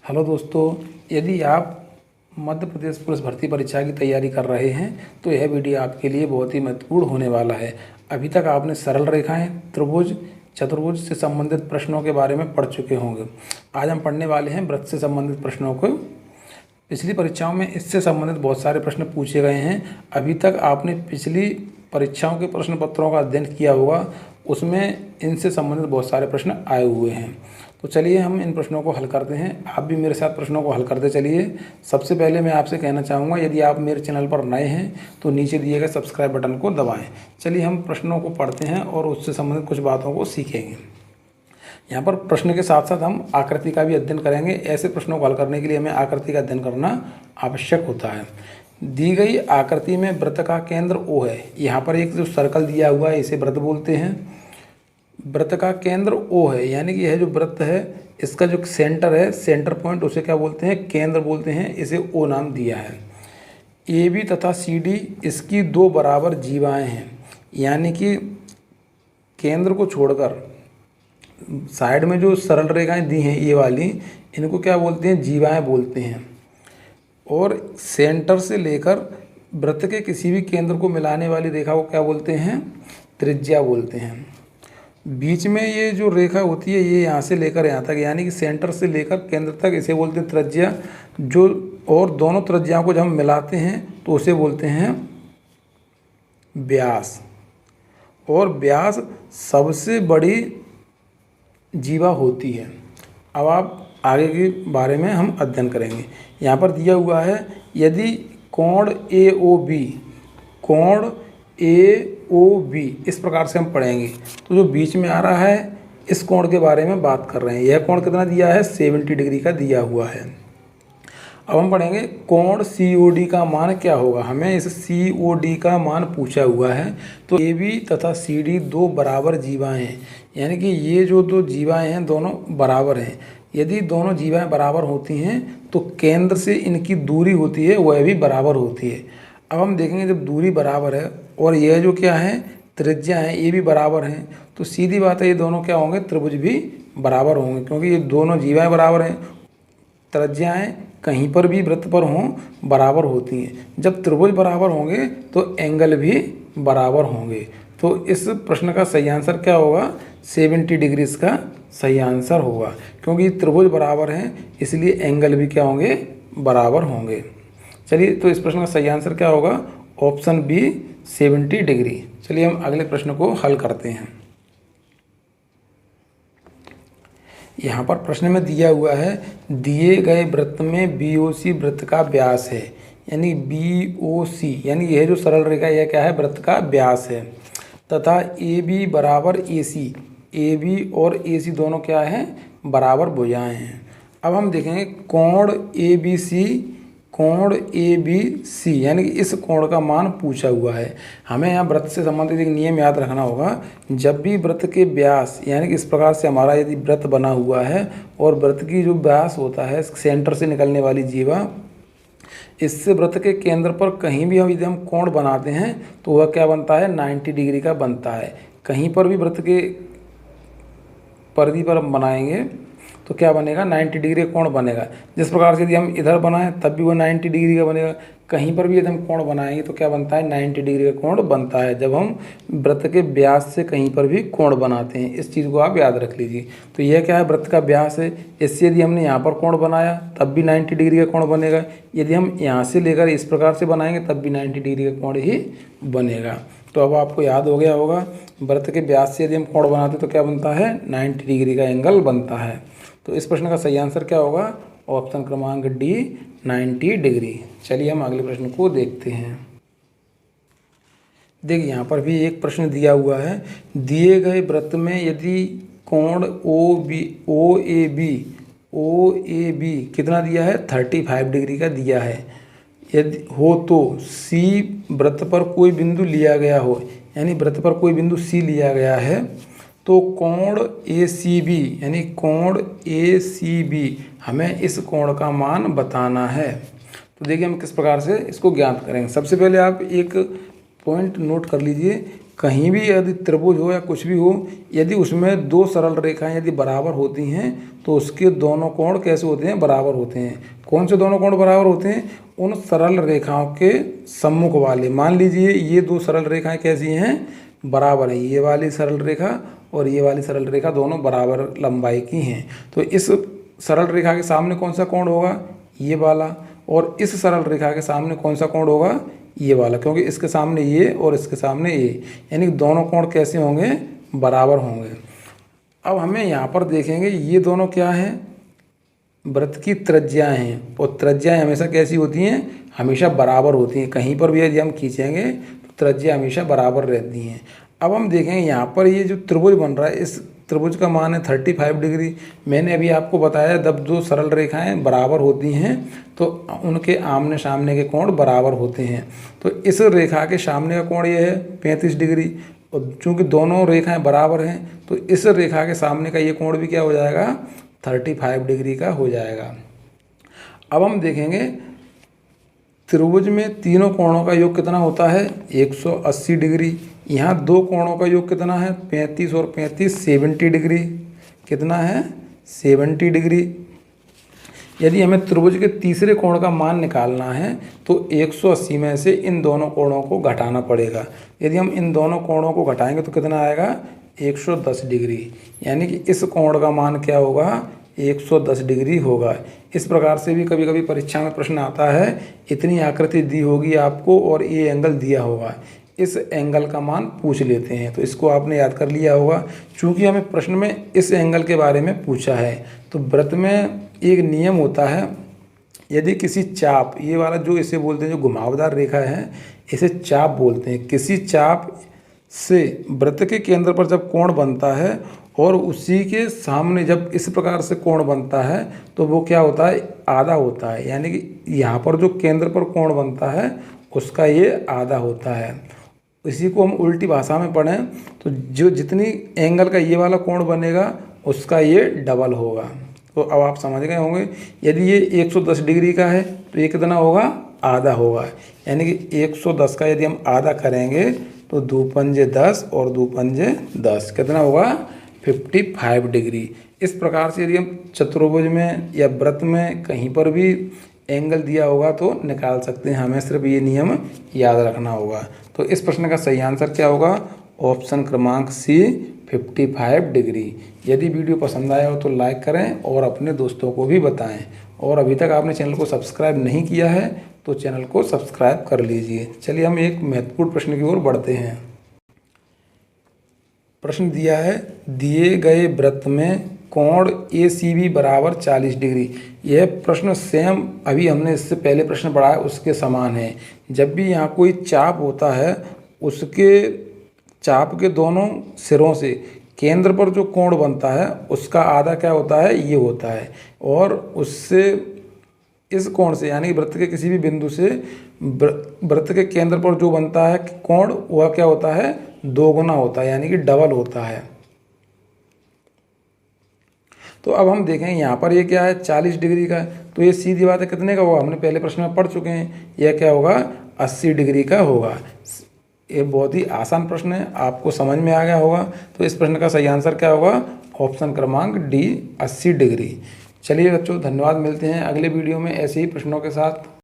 Hello दोस्तों, यदि आप मध्य प्रदेश पुलिस भर्ती परीक्षा की तैयारी कर रहे हैं तो यह वीडियो आपके लिए बहुत ही महत्वपूर्ण होने वाला है। अभी तक आपने सरल रेखाएं, त्रिभुज, चतुर्भुज से संबंधित प्रश्नों के बारे में पढ़ चुके होंगे। आज हम पढ़ने वाले हैं वृत्त से संबंधित प्रश्नों को। पिछली परीक्षाओं में इससे संबंधित बहुत सारे प्रश्न पूछे गए हैं। अभी तक आपने पिछली परीक्षाओं के प्रश्न पत्रों का अध्ययन किया होगा, उसमें इनसे संबंधित बहुत सारे प्रश्न आए हुए हैं। तो चलिए हम इन प्रश्नों को हल करते हैं। आप भी मेरे साथ प्रश्नों को हल करते चलिए। सबसे पहले मैं आपसे कहना चाहूँगा, यदि आप मेरे चैनल पर नए हैं तो नीचे दिए गए सब्सक्राइब बटन को दबाएं। चलिए हम प्रश्नों को पढ़ते हैं और उससे संबंधित कुछ बातों को सीखेंगे। यहाँ पर प्रश्न के साथ साथ हम आकृति का भी अध्ययन करेंगे। ऐसे प्रश्नों को हल करने के लिए हमें आकृति का अध्ययन करना आवश्यक होता है। दी गई आकृति में वृत्त का केंद्र O है। यहाँ पर एक जो सर्कल दिया हुआ है इसे वृत्त बोलते हैं। वृत्त का केंद्र O है, यानी कि यह जो वृत्त है इसका जो सेंटर है, सेंटर पॉइंट, उसे क्या बोलते हैं? केंद्र बोलते हैं। इसे O नाम दिया है। AB तथा CD इसकी दो बराबर जीवाएँ हैं, यानी कि केंद्र को छोड़कर साइड में जो सरल रेखाएं दी हैं ये वाली, इनको क्या बोलते हैं? जीवाएं बोलते हैं। और सेंटर से लेकर वृत्त के किसी भी केंद्र को मिलाने वाली रेखा को क्या बोलते हैं? त्रिज्या बोलते हैं। बीच में ये जो रेखा होती है ये यहाँ से लेकर यहाँ तक, यानी कि सेंटर से लेकर केंद्र तक, इसे बोलते हैं त्रिज्या। जो और दोनों त्रिज्याओं को जब हम मिलाते हैं तो उसे बोलते हैं व्यास। और व्यास सबसे बड़ी जीवा होती है। अब आप आगे के बारे में हम अध्ययन करेंगे। यहाँ पर दिया हुआ है, यदि कोण AOB इस प्रकार से हम पढ़ेंगे तो जो बीच में आ रहा है इस कोण के बारे में बात कर रहे हैं। यह कोण कितना दिया है? 70 डिग्री का दिया हुआ है। अब हम पढ़ेंगे कोण COD का मान क्या होगा। हमें इस COD का मान पूछा हुआ है। तो AB तथा CD दो बराबर जीवाएं हैं, यानी कि ये जो दो जीवाएं हैं दोनों बराबर हैं। यदि दोनों जीवाएं बराबर होती हैं तो केंद्र से इनकी दूरी होती है वह भी बराबर होती है। अब हम देखेंगे जब दूरी बराबर है और यह जो क्या है त्रिज्या है ये भी बराबर हैं, तो सीधी बात है ये दोनों क्या होंगे? त्रिभुज भी बराबर होंगे, क्योंकि ये दोनों जीवाएं बराबर हैं। त्रिज्याएं कहीं पर भी वृत्त पर हों बराबर होती हैं। जब त्रिभुज बराबर होंगे तो एंगल भी बराबर होंगे। तो इस प्रश्न का सही आंसर क्या होगा? 70 डिग्री इसका सही आंसर होगा, क्योंकि त्रिभुज बराबर हैं इसलिए एंगल भी क्या होंगे? बराबर होंगे। चलिए, तो इस प्रश्न का सही आंसर क्या होगा? Option B 70 degree. चलिए हम अगले प्रश्न को हल करते हैं। यहाँ पर प्रश्न में दिया हुआ है, दिए गए वृत्त में BOC वृत्त का व्यास है, यानी BOC यानी यह जो सरल रेखा यह क्या है? वृत्त का व्यास है। तथा AB बराबर AC, AB और AC दोनों क्या है? बराबर भुजाएं हैं। अब हम देखेंगे कोण ABC यानी कि इस कोण का मान पूछा हुआ है। हमें यहाँ वृत्त से संबंधित एक नियम याद रखना होगा। जब भी वृत्त के व्यास, यानी कि इस प्रकार से हमारा यदि वृत्त बना हुआ है और वृत्त की जो व्यास होता है सेंटर से निकलने वाली जीवा, इससे वृत्त के केंद्र पर कहीं भी यदि हम कोण बनाते हैं तो वह क्या बनता है? 90 डिग्री का बनता है। कहीं पर भी वृत्त के परिधि पर हम बनाएंगे तो क्या बनेगा? 90 डिग्री का कोण बनेगा। जिस प्रकार से यदि हम इधर बनाएं तब भी वो 90 डिग्री का बनेगा। कहीं पर भी यदि हम कोण बनाएंगे तो क्या बनता है? 90 डिग्री का कोण बनता है जब हम वृत्त के व्यास से कहीं पर भी कोण बनाते हैं। इस चीज़ को आप याद रख लीजिए। तो यह क्या है? वृत्त का व्यास है। इससे यदि हमने यहाँ पर कोण बनाया तब भी 90 डिग्री का कोण बनेगा। यदि हम यहाँ से लेकर इस प्रकार से बनाएंगे तब भी 90 डिग्री का कोण ही बनेगा। तो अब आपको याद हो गया होगा, वृत्त के व्यास से यदि हम कोण बनाते तो क्या बनता है? 90 डिग्री का एंगल बनता है। तो इस प्रश्न का सही आंसर क्या होगा? ऑप्शन क्रमांक डी 90 डिग्री। चलिए हम अगले प्रश्न को देखते हैं। देखिए यहाँ पर भी एक प्रश्न दिया हुआ है, दिए गए वृत्त में यदि कोण OAB कितना दिया है? 35 डिग्री का दिया है। यदि हो तो C वृत्त पर कोई बिंदु लिया गया हो, यानी वृत्त पर कोई बिंदु C लिया गया है, तो कोण ACB यानी कोण ACB हमें इस कोण का मान बताना है। तो देखिए हम किस प्रकार से इसको ज्ञात करेंगे। सबसे पहले आप एक पॉइंट नोट कर लीजिए कहीं भी यदि त्रिभुज हो या कुछ भी हो, यदि उसमें दो सरल रेखाएं यदि बराबर होती हैं तो उसके दोनों कोण कैसे होते हैं? बराबर होते हैं। कौन से दोनों कोण बराबर होते हैं? उन सरल रेखाओं के सम्मुख वाले। मान लीजिए ये दो सरल रेखाएं कैसी हैं? बराबर हैं। ये वाली सरल रेखा और ये वाली सरल रेखा दोनों बराबर लंबाई की हैं। तो इस सरल रेखा के सामने कौन सा कोण होगा? ये वाला। और इस सरल रेखा के सामने कौन सा कोण होगा? ये वाला, क्योंकि इसके सामने ये और इसके सामने ये, यानी कि दोनों कोण कैसे होंगे? बराबर होंगे। अब हमें यहाँ पर देखेंगे ये दोनों क्या हैं? वृत्त की त्रिज्याएं हैं, और त्रिज्याएं हमेशा कैसी होती हैं? हमेशा बराबर होती हैं। कहीं पर भी यदि हम खींचेंगे तो त्रिज्या हमेशा बराबर रहती हैं। अब हम देखेंगे यहाँ पर ये जो त्रिभुज बन रहा है, इस त्रिभुज का मान है 35 डिग्री। मैंने अभी आपको बताया जब दो सरल रेखाएं बराबर होती हैं तो उनके आमने सामने के कोण बराबर होते हैं। तो इस रेखा के सामने का कोण ये है 35 डिग्री, और चूँकि दोनों रेखाएं बराबर हैं तो इस रेखा के सामने का ये कोण भी क्या हो जाएगा? 35 डिग्री का हो जाएगा। अब हम देखेंगे त्रिभुज में तीनों कोणों का योग कितना होता है? 180 डिग्री। यहाँ दो कोणों का योग कितना है? 35 और 35 70 डिग्री। कितना है? 70 डिग्री। यदि हमें त्रिभुज के तीसरे कोण का मान निकालना है तो 180 में से इन दोनों कोणों को घटाना पड़ेगा। यदि हम इन दोनों कोणों को घटाएंगे तो कितना आएगा? 110 डिग्री। यानी कि इस कोण का मान क्या होगा? 110 डिग्री होगा। इस प्रकार से भी कभी कभी परीक्षा में प्रश्न आता है, इतनी आकृति दी होगी आपको और ये एंगल दिया होगा, इस एंगल का मान पूछ लेते हैं। तो इसको आपने याद कर लिया होगा। चूँकि हमें प्रश्न में इस एंगल के बारे में पूछा है, तो वृत्त में एक नियम होता है, यदि किसी चाप, ये वाला जो इसे बोलते हैं जो घुमावदार रेखा है, इसे चाप बोलते हैं। किसी चाप से वृत्त के केंद्र पर जब कोण बनता है और उसी के सामने जब इस प्रकार से कोण बनता है तो वो क्या होता है? आधा होता है। यानी कि यहाँ पर जो केंद्र पर कोण बनता है उसका ये आधा होता है। इसी को हम उल्टी भाषा में पढ़ें तो जो जितनी एंगल का ये वाला कोण बनेगा उसका ये डबल होगा। तो अब आप समझ गए होंगे, यदि ये 110 डिग्री का है तो ये कितना होगा? आधा होगा। यानी कि 110 का यदि हम आधा करेंगे तो 2 पंजे 10 और 2 पंजे 10, कितना होगा? 55 डिग्री। इस प्रकार से यदि हम चतुर्भुज में या वृत्त में कहीं पर भी एंगल दिया होगा तो निकाल सकते हैं। हमें सिर्फ ये नियम याद रखना होगा। तो इस प्रश्न का सही आंसर क्या होगा? ऑप्शन क्रमांक सी, 55 डिग्री। यदि वीडियो पसंद आया हो तो लाइक करें और अपने दोस्तों को भी बताएं। और अभी तक आपने चैनल को सब्सक्राइब नहीं किया है तो चैनल को सब्सक्राइब कर लीजिए। चलिए हम एक महत्वपूर्ण प्रश्न की ओर बढ़ते हैं। प्रश्न दिया है, दिए गए वृत्त में कोण ACB बराबर 40 डिग्री। यह प्रश्न सेम अभी हमने इससे पहले प्रश्न पढ़ा है उसके समान है। जब भी यहाँ कोई चाप होता है उसके चाप के दोनों सिरों से केंद्र पर जो कोण बनता है उसका आधा क्या होता है? ये होता है। और उससे इस कोण से यानी वृत्त के किसी भी बिंदु से वृत्त के केंद्र पर जो बनता है कोण वह क्या होता है? 2 गुना होता है, यानी कि डबल होता है। तो अब हम देखें यहाँ पर ये क्या है? 40 डिग्री का है। तो ये सीधी बात है कितने का होगा? हमने पहले प्रश्न में पढ़ चुके हैं। यह क्या होगा? 80 डिग्री का होगा। ये बहुत ही आसान प्रश्न है, आपको समझ में आ गया होगा। तो इस प्रश्न का सही आंसर क्या होगा? ऑप्शन क्रमांक डी, 80 डिग्री। चलिए बच्चों, धन्यवाद। मिलते हैं अगले वीडियो में ऐसे ही प्रश्नों के साथ।